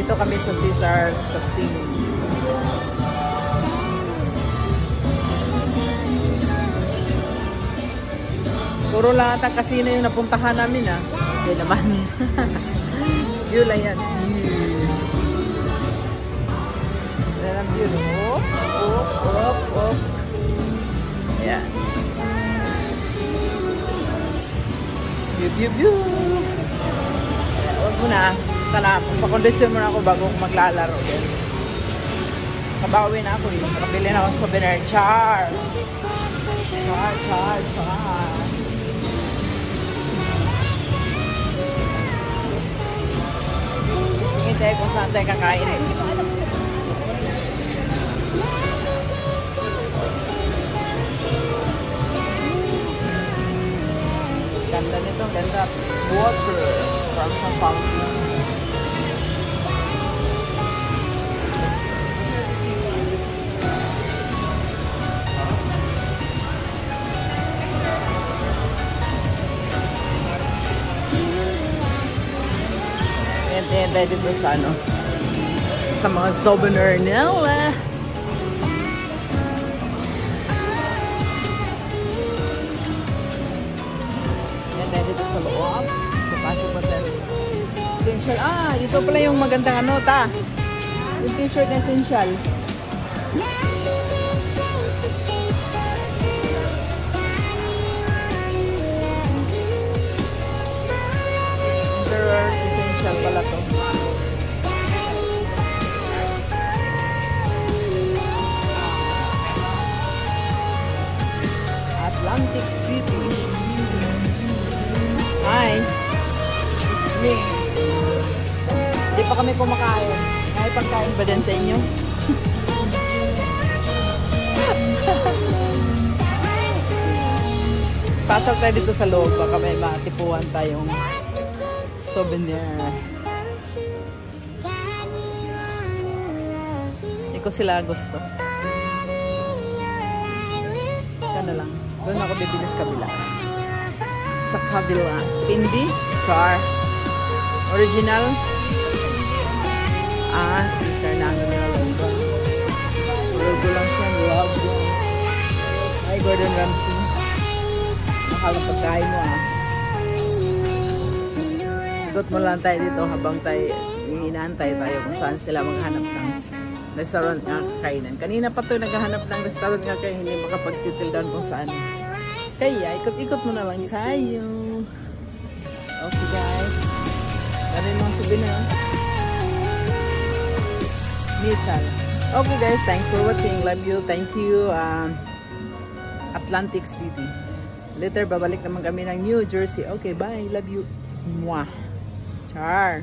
Dito kami sa Caesars Casino. Puro lang at ang casino yung napuntahan namin ah. Hindi naman. View lang yan. Yan ang view. Op. Ayan. View. Huwag mo na. Papakondisyon mo na ako bago maglalaro. Kabawi na ako eh. Nakabili na ako sa souvenir. Char. Hintay kung saan tayo kakain eh. Ganda nito, ganda. Water from the fountain. Hintay dito sa ano, sa mga souvenir nila. Hintay dito sa loob. Papasok pa tayo. Essential. Dito pala yung magandang ano ta. Yung t-shirt na essential. Essential pala to. Atlantic City. Hi. It's me. Hindi pa kami kumakain. May pagkain ba din sa inyo? Pasok tayo dito sa loob. Baka may matipuan tayong souvenir. Hindi ko sila gusto. Sana lang. Doon ako bibili sa kabila. Sa kabila. Pindi. Char. Original. Caesar na ano nila lang ba? Logo lang siya. Logo. Hi, Gordon Ramsay. Nakalang pagkain mo Ikot mo lang tayo dito habang tayo inaantay tayo kung saan sila maghanap ng restaurant nga kakainan. Kanina pa to naghahanap ng restaurant nga kaya hindi makapag-settle down kung saan. Kaya ikot-ikot mo na lang tayo. Okay guys. Narin mga souvenir. Mutual. Okay guys, thanks for watching. Love you. Thank you. Atlantic City. Later babalik naman kami ng New Jersey. Okay, bye. Love you. Mwah. Char.